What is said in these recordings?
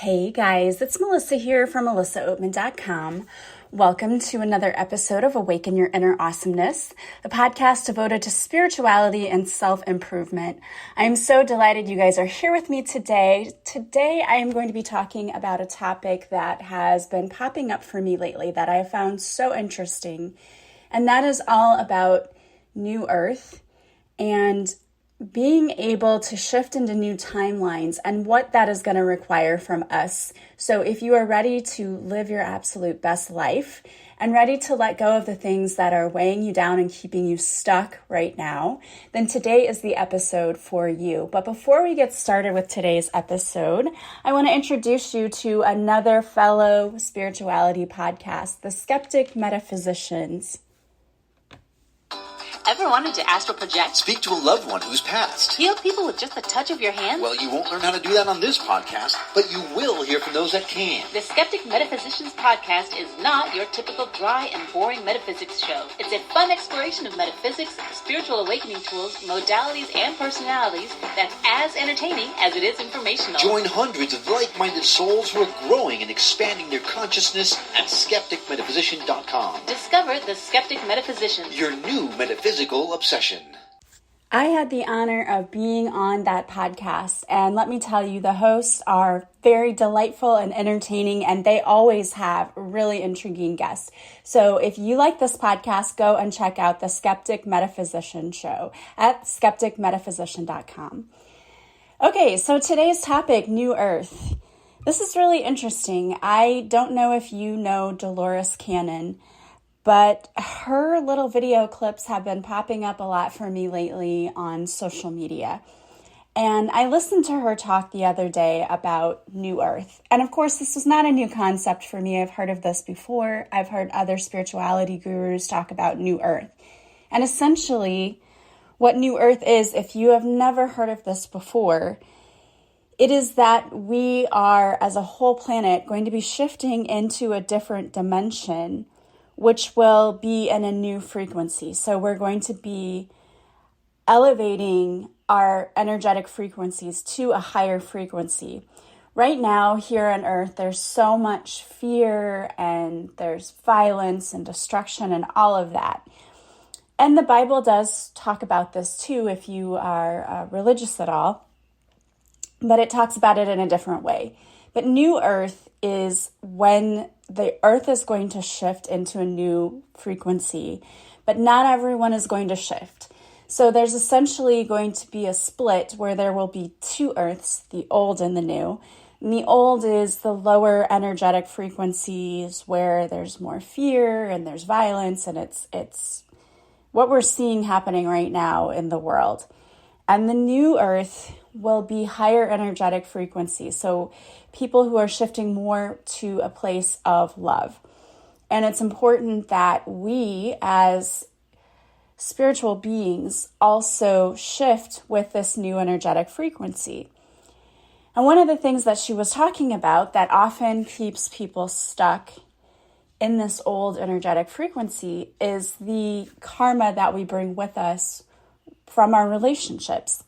Hey guys, it's Melissa here from melissaoatman.com. Welcome to another episode of Awaken Your Inner Awesomeness, the podcast devoted to spirituality and self-improvement. I'm so delighted you guys are here with me today. Today I am going to be talking about a topic that has been popping up for me lately that I have found so interesting, and that is all about New Earth and being able to shift into new timelines and what that is going to require from us. So if you are ready to live your absolute best life and ready to let go of the things that are weighing you down and keeping you stuck right now, then today is the episode for you. But before we get started with today's episode, I want to introduce you to another fellow spirituality podcast, the Skeptic Metaphysicians. Ever wanted to astral project? Speak to a loved one who's passed. Heal people with just the touch of your hand? Well, you won't learn how to do that on this podcast, but you will hear from those that can. The Skeptic Metaphysicians podcast is not your typical dry and boring metaphysics show. It's a fun exploration of metaphysics, spiritual awakening tools, modalities, and personalities that's as entertaining as it is informational. Join hundreds of like-minded souls who are growing and expanding their consciousness at skepticmetaphysician.com. Discover the Skeptic Metaphysicians, your new metaphysical obsession. I had the honor of being on that podcast, and let me tell you, the hosts are very delightful and entertaining, and they always have really intriguing guests. So if you like this podcast, go and check out the Skeptic Metaphysician show at skepticmetaphysician.com. Okay, so today's topic, New Earth. This is really interesting. I don't know if you know Dolores Cannon, but her little video clips have been popping up a lot for me lately on social media. And I listened to her talk the other day about New Earth. And of course, this is not a new concept for me. I've heard of this before. I've heard other spirituality gurus talk about New Earth. And essentially, what New Earth is, if you have never heard of this before, it is that we are, as a whole planet, going to be shifting into a different dimension, which will be in a new frequency. So we're going to be elevating our energetic frequencies to a higher frequency. Right now, here on Earth, there's so much fear and there's violence and destruction and all of that. And the Bible does talk about this too, if you are religious at all. But it talks about it in a different way. But New Earth is when the Earth is going to shift into a new frequency, but not everyone is going to shift. So there's essentially going to be a split where there will be two Earths, the old and the new. And the old is the lower energetic frequencies where there's more fear and there's violence, and it's what we're seeing happening right now in the world. And the new Earth will be higher energetic frequencies. So people who are shifting more to a place of love. And it's important that we as spiritual beings also shift with this new energetic frequency. And one of the things that she was talking about that often keeps people stuck in this old energetic frequency is the karma that we bring with us from our relationships.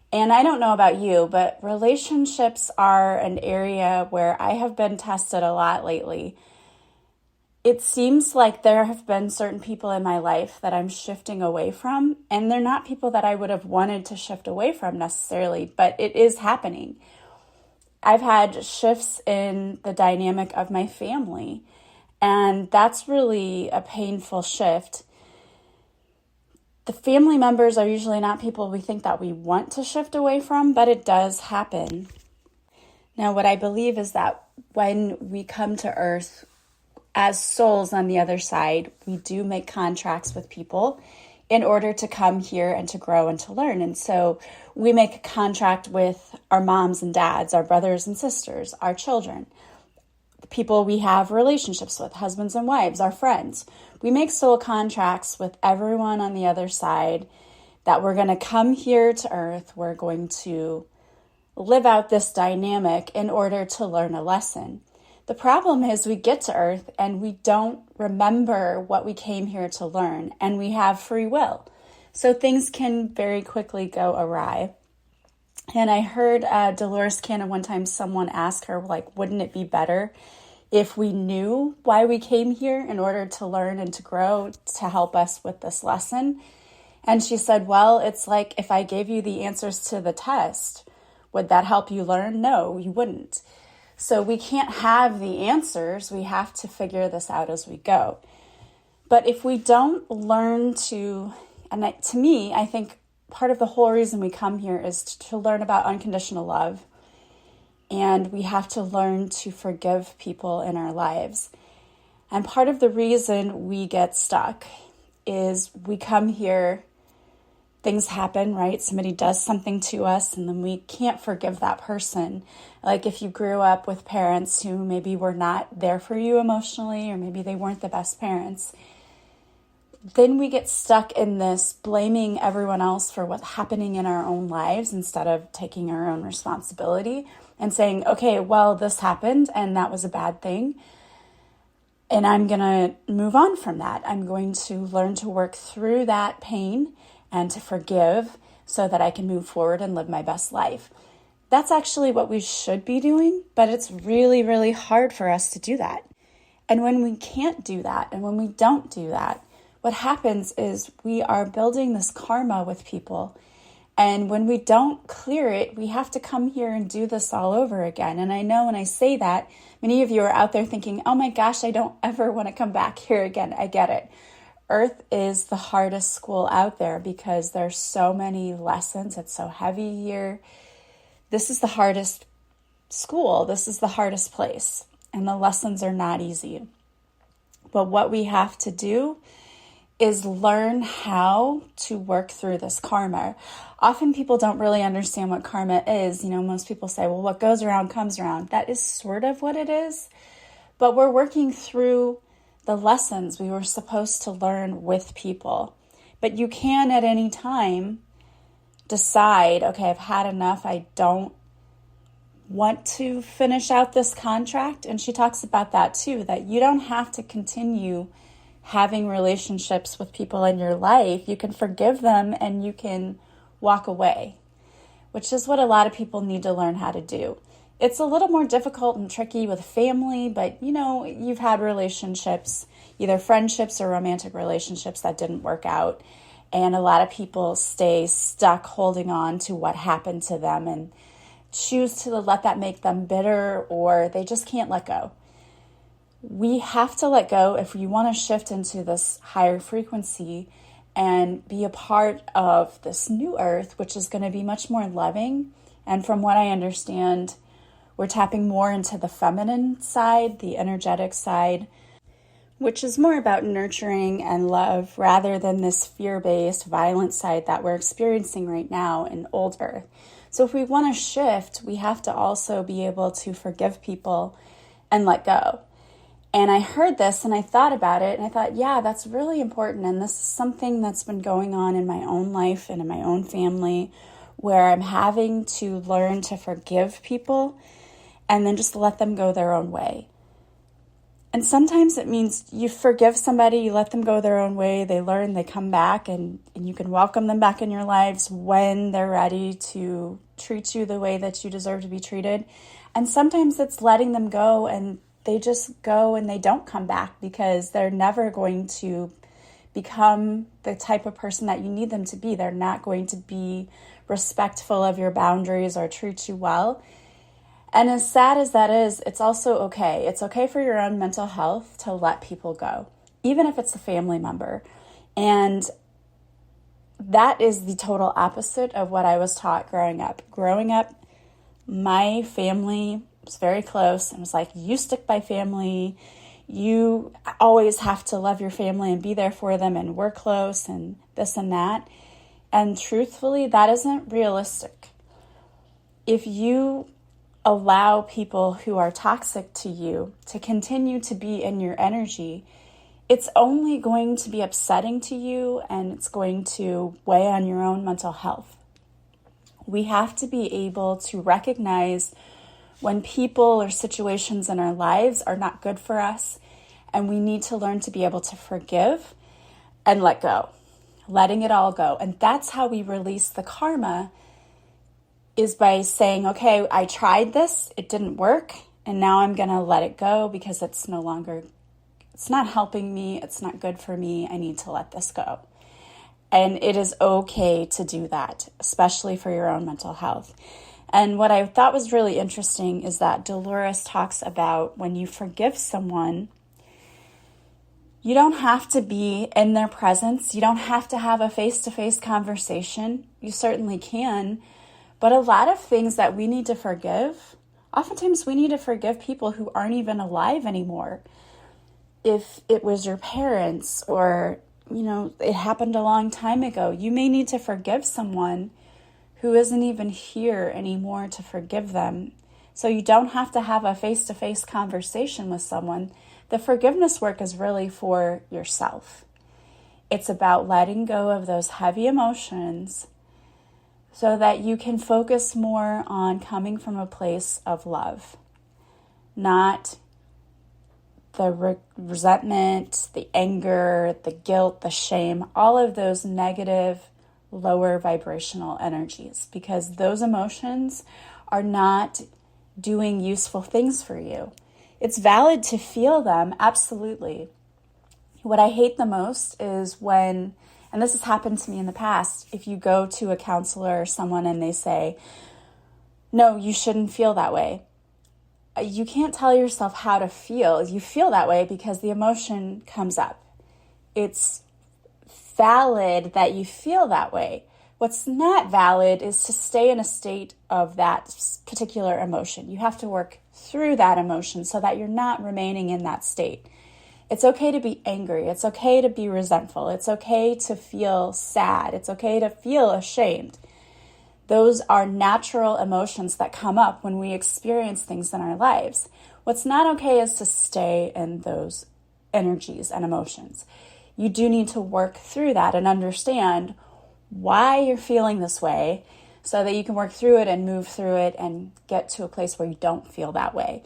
And I don't know about you, but relationships are an area where I have been tested a lot lately. It seems like there have been certain people in my life that I'm shifting away from, and they're not people that I would have wanted to shift away from necessarily, but it is happening. I've had shifts in the dynamic of my family, and that's really a painful shift. The family members are usually not people we think that we want to shift away from, but it does happen. Now, what I believe is that when we come to Earth as souls on the other side, we do make contracts with people in order to come here and to grow and to learn. And so we make a contract with our moms and dads, our brothers and sisters, our children, the people we have relationships with, husbands and wives, our friends. We make soul contracts with everyone on the other side that we're going to come here to Earth. We're going to live out this dynamic in order to learn a lesson. The problem is we get to Earth and we don't remember what we came here to learn, and we have free will. So things can very quickly go awry. And I heard Dolores Cannon one time, someone ask her, like, wouldn't it be better if we knew why we came here in order to learn and to grow to help us with this lesson? And she said, well, it's like if I gave you the answers to the test, would that help you learn? No, you wouldn't. So we can't have the answers. We have to figure this out as we go. But if we don't learn to, and to me, I think part of the whole reason we come here is to learn about unconditional love. And we have to learn to forgive people in our lives. And part of the reason we get stuck is we come here, things happen, right? Somebody does something to us and then we can't forgive that person. Like if you grew up with parents who maybe were not there for you emotionally, or maybe they weren't the best parents, then we get stuck in this blaming everyone else for what's happening in our own lives instead of taking our own responsibility and saying, okay, well, this happened and that was a bad thing. And I'm going to move on from that. I'm going to learn to work through that pain and to forgive so that I can move forward and live my best life. That's actually what we should be doing, but it's really, really hard for us to do that. And when we can't do that, and when we don't do that, what happens is we are building this karma with people. And when we don't clear it, we have to come here and do this all over again. And I know when I say that, many of you are out there thinking, oh my gosh, I don't ever want to come back here again. I get it. Earth is the hardest school out there because there's so many lessons. It's so heavy here. This is the hardest school. This is the hardest place. And the lessons are not easy. But what we have to do is learn how to work through this karma. Often people don't really understand what karma is. You know, most people say, well, what goes around comes around. That is sort of what it is. But we're working through the lessons we were supposed to learn with people. But you can at any time decide, okay, I've had enough. I don't want to finish out this contract. And she talks about that too, that you don't have to continue having relationships with people in your life. You can forgive them and you can walk away, which is what a lot of people need to learn how to do. It's a little more difficult and tricky with family, but you know, you've had relationships, either friendships or romantic relationships that didn't work out. And a lot of people stay stuck holding on to what happened to them and choose to let that make them bitter, or they just can't let go. We have to let go if you want to shift into this higher frequency and be a part of this new earth, which is going to be much more loving. And from what I understand, we're tapping more into the feminine side, the energetic side, which is more about nurturing and love rather than this fear-based, violent side that we're experiencing right now in old earth. So if we want to shift, we have to also be able to forgive people and let go. And I heard this and I thought about it and I thought, yeah, that's really important. And this is something that's been going on in my own life and in my own family, where I'm having to learn to forgive people and then just let them go their own way. And sometimes it means you forgive somebody, you let them go their own way, they learn, they come back, and you can welcome them back in your lives when they're ready to treat you the way that you deserve to be treated. And sometimes it's letting them go and they just go and they don't come back because they're never going to become the type of person that you need them to be. They're not going to be respectful of your boundaries or treat you well. And as sad as that is, it's also okay. It's okay for your own mental health to let people go, even if it's a family member. And that is the total opposite of what I was taught growing up. Growing up, my family was very close and was like, you stick by family. You always have to love your family and be there for them, and we're close and this and that. And truthfully, that isn't realistic. If you allow people who are toxic to you to continue to be in your energy, it's only going to be upsetting to you and it's going to weigh on your own mental health. We have to be able to recognize when people or situations in our lives are not good for us, and we need to learn to be able to forgive and let go, letting it all go. And that's how we release the karma is by saying, okay, I tried this, it didn't work, and now I'm going to let it go because it's not helping me, it's not good for me, I need to let this go. And it is okay to do that, especially for your own mental health. And what I thought was really interesting is that Dolores talks about when you forgive someone, you don't have to be in their presence. You don't have to have a face-to-face conversation. You certainly can. But a lot of things that we need to forgive, oftentimes we need to forgive people who aren't even alive anymore. If it was your parents or, it happened a long time ago, you may need to forgive someone who isn't even here anymore to forgive them. So you don't have to have a face-to-face conversation with someone. The forgiveness work is really for yourself. It's about letting go of those heavy emotions so that you can focus more on coming from a place of love, not the resentment, the anger, the guilt, the shame, all of those negative, lower vibrational energies, because those emotions are not doing useful things for you. It's valid to feel them, absolutely. What I hate the most is when, and this has happened to me in the past, if you go to a counselor or someone and they say, no, you shouldn't feel that way. You can't tell yourself how to feel. You feel that way because the emotion comes up. It's valid that you feel that way. What's not valid is to stay in a state of that particular emotion. You have to work through that emotion so that you're not remaining in that state. It's okay to be angry. It's okay to be resentful. It's okay to feel sad. It's okay to feel ashamed. Those are natural emotions that come up when we experience things in our lives. What's not okay is to stay in those energies and emotions. You do need to work through that and understand why you're feeling this way so that you can work through it and move through it and get to a place where you don't feel that way.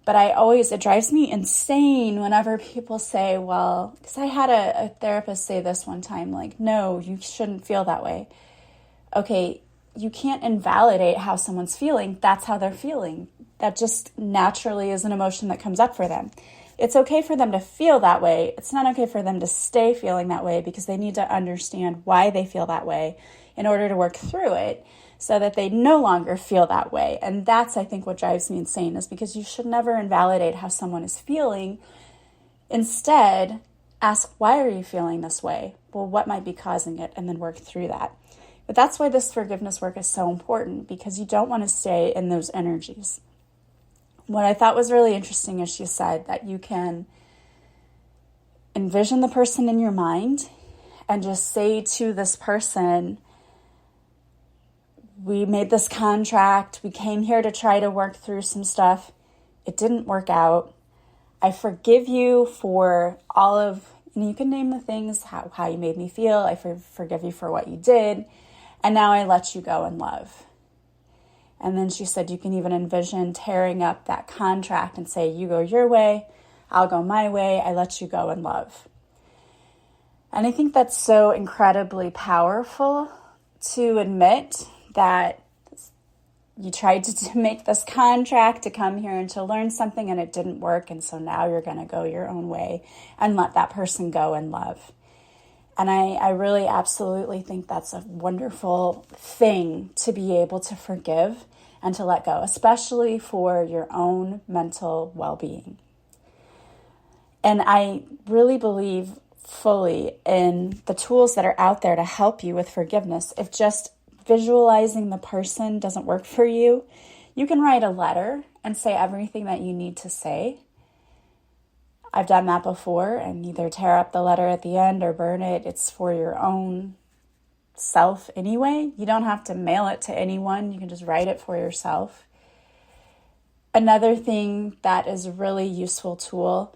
But it drives me insane whenever people say, well, because I had a therapist say this one time, like, no, you shouldn't feel that way. Okay, you can't invalidate how someone's feeling. That's how they're feeling. That just naturally is an emotion that comes up for them. It's okay for them to feel that way. It's not okay for them to stay feeling that way because they need to understand why they feel that way in order to work through it so that they no longer feel that way. And that's, I think, what drives me insane is because you should never invalidate how someone is feeling. Instead, ask, why are you feeling this way? Well, what might be causing it? And then work through that. But that's why this forgiveness work is so important, because you don't want to stay in those energies. What I thought was really interesting is she said that you can envision the person in your mind and just say to this person, we made this contract, we came here to try to work through some stuff, it didn't work out. I forgive you for all of, and you can name the things, how you made me feel, I forgive you for what you did, and now I let you go in love. And then she said you can even envision tearing up that contract and say, you go your way, I'll go my way, I let you go in love. And I think that's so incredibly powerful to admit that you tried to make this contract to come here and to learn something and it didn't work. And so now you're going to go your own way and let that person go in love. And I really absolutely think that's a wonderful thing to be able to forgive and to let go, especially for your own mental well-being. And I really believe fully in the tools that are out there to help you with forgiveness. If just visualizing the person doesn't work for you, you can write a letter and say everything that you need to say. I've done that before, and either tear up the letter at the end or burn it. It's for your own self anyway. You don't have to mail it to anyone. You can just write it for yourself. Another thing that is a really useful tool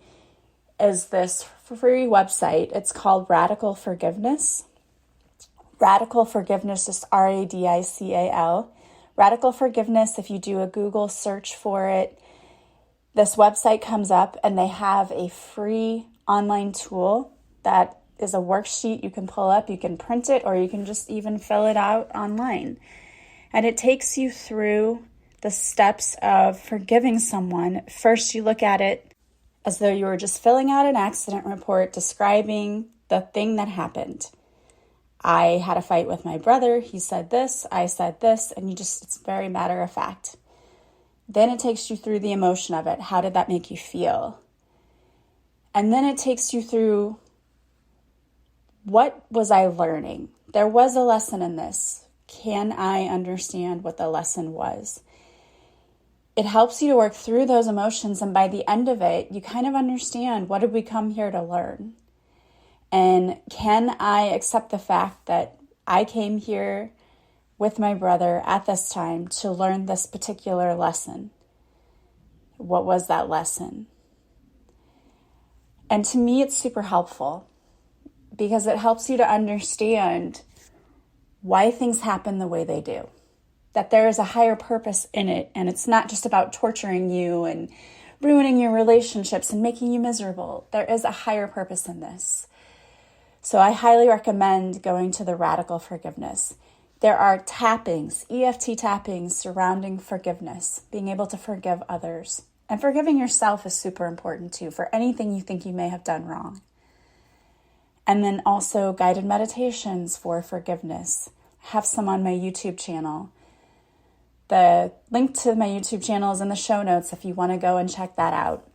is this free website. It's called Radical Forgiveness. Radical Forgiveness is RADICAL. Radical Forgiveness, if you do a Google search for it, this website comes up and they have a free online tool that is a worksheet you can pull up. You can print it or you can just even fill it out online. And it takes you through the steps of forgiving someone. First, you look at it as though you were just filling out an accident report describing the thing that happened. I had a fight with my brother. He said this, I said this, and it's very matter of fact. Then it takes you through the emotion of it. How did that make you feel? And then it takes you through, what was I learning? There was a lesson in this. Can I understand what the lesson was? It helps you to work through those emotions, and by the end of it, you kind of understand, what did we come here to learn? And can I accept the fact that I came here with my brother at this time to learn this particular lesson? What was that lesson? And to me, it's super helpful because it helps you to understand why things happen the way they do. That there is a higher purpose in it, and it's not just about torturing you and ruining your relationships and making you miserable. There is a higher purpose in this. So I highly recommend going to the Radical Forgiveness. There are tappings, EFT tappings surrounding forgiveness, being able to forgive others. And forgiving yourself is super important too, for anything you think you may have done wrong. And then also guided meditations for forgiveness. I have some on my YouTube channel. The link to my YouTube channel is in the show notes if you want to go and check that out.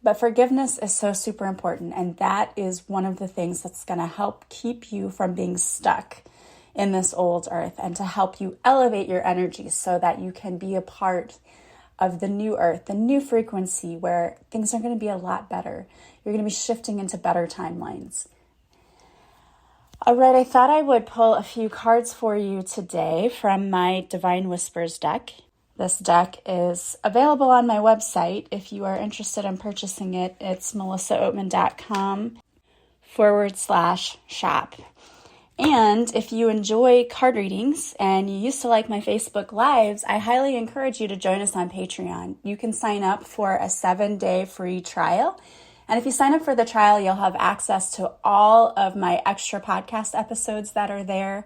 But forgiveness is so super important, and that is one of the things that's going to help keep you from being stuck in this old earth and to help you elevate your energy so that you can be a part of the new earth, the new frequency where things are going to be a lot better. You're going to be shifting into better timelines. All right, I thought I would pull a few cards for you today from my Divine Whispers deck. This deck is available on my website. If you are interested in purchasing it, it's melissaoatman.com/shop. And if you enjoy card readings and you used to like my Facebook Lives, I highly encourage you to join us on Patreon. You can sign up for a 7-day free trial. And if you sign up for the trial, you'll have access to all of my extra podcast episodes that are there.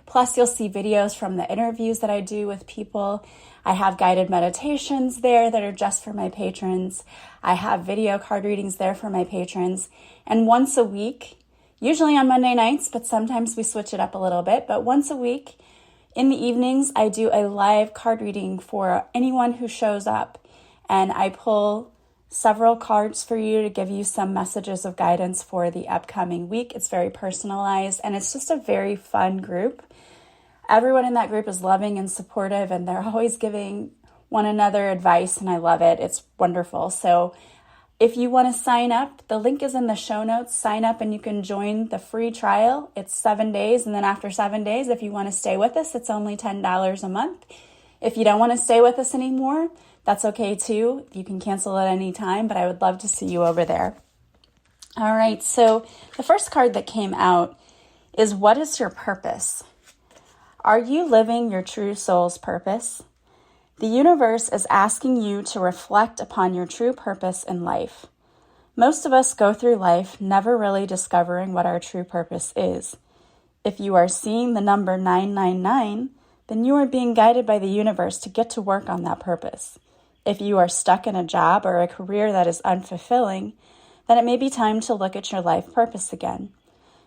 Plus, you'll see videos from the interviews that I do with people. I have guided meditations there that are just for my patrons. I have video card readings there for my patrons. And once a week, usually on Monday nights, but sometimes we switch it up a little bit, but once a week in the evenings, I do a live card reading for anyone who shows up. And I pull several cards for you to give you some messages of guidance for the upcoming week. It's very personalized, and it's just a very fun group. Everyone in that group is loving and supportive, and they're always giving one another advice, and I love it. It's wonderful. So if you want to sign up, the link is in the show notes. Sign up and you can join the free trial. It's 7 days, and then after 7 days, if you want to stay with us, it's only $10 a month. If you don't want to stay with us anymore, that's okay too. You can cancel at any time, but I would love to see you over there. All right, so the first card that came out is, what is your purpose? Are you living your true soul's purpose? The universe is asking you to reflect upon your true purpose in life. Most of us go through life never really discovering what our true purpose is. If you are seeing the number 999, then you are being guided by the universe to get to work on that purpose. If you are stuck in a job or a career that is unfulfilling, then it may be time to look at your life purpose again.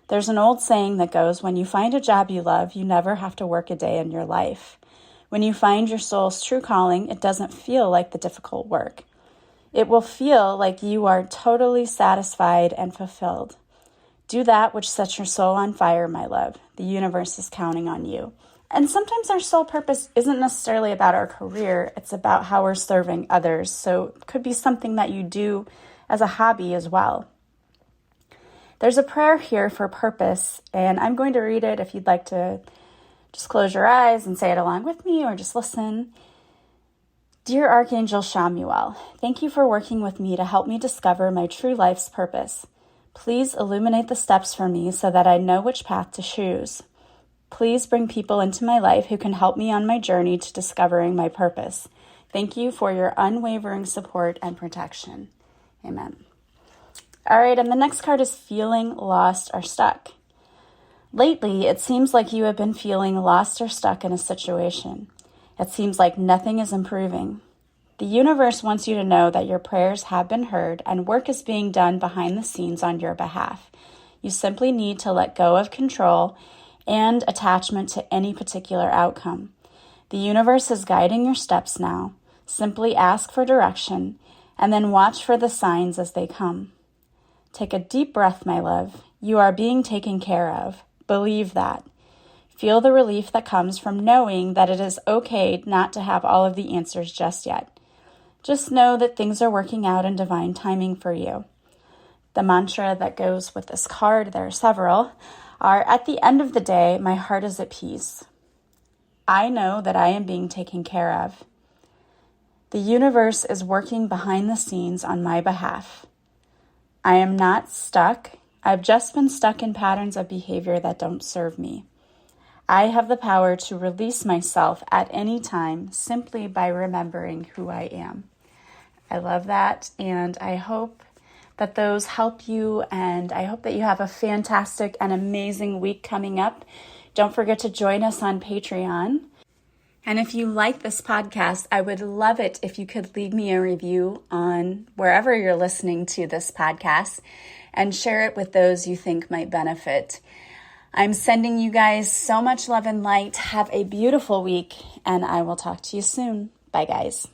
There's an old saying that goes, when you find a job you love, you never have to work a day in your life. When you find your soul's true calling, it doesn't feel like the difficult work. It will feel like you are totally satisfied and fulfilled. Do that which sets your soul on fire, my love. The universe is counting on you. And sometimes our soul purpose isn't necessarily about our career. It's about how we're serving others. So it could be something that you do as a hobby as well. There's a prayer here for purpose, and I'm going to read it if you'd like to just close your eyes and say it along with me or just listen. Dear Archangel Shamuel, thank you for working with me to help me discover my true life's purpose. Please illuminate the steps for me so that I know which path to choose. Please bring people into my life who can help me on my journey to discovering my purpose. Thank you for your unwavering support and protection. Amen. All right, and the next card is feeling lost or stuck. Lately, it seems like you have been feeling lost or stuck in a situation. It seems like nothing is improving. The universe wants you to know that your prayers have been heard and work is being done behind the scenes on your behalf. You simply need to let go of control and attachment to any particular outcome. The universe is guiding your steps now. Simply ask for direction and then watch for the signs as they come. Take a deep breath, my love. You are being taken care of. Believe that. Feel the relief that comes from knowing that it is okay not to have all of the answers just yet. Just know that things are working out in divine timing for you. The mantra that goes with this card, there are several, are, at the end of the day, my heart is at peace. I know that I am being taken care of. The universe is working behind the scenes on my behalf. I am not stuck. I've just been stuck in patterns of behavior that don't serve me. I have the power to release myself at any time simply by remembering who I am. I love that, and I hope that those help you, and I hope that you have a fantastic and amazing week coming up. Don't forget to join us on Patreon. And if you like this podcast, I would love it if you could leave me a review on wherever you're listening to this podcast and share it with those you think might benefit. I'm sending you guys so much love and light. Have a beautiful week, and I will talk to you soon. Bye, guys.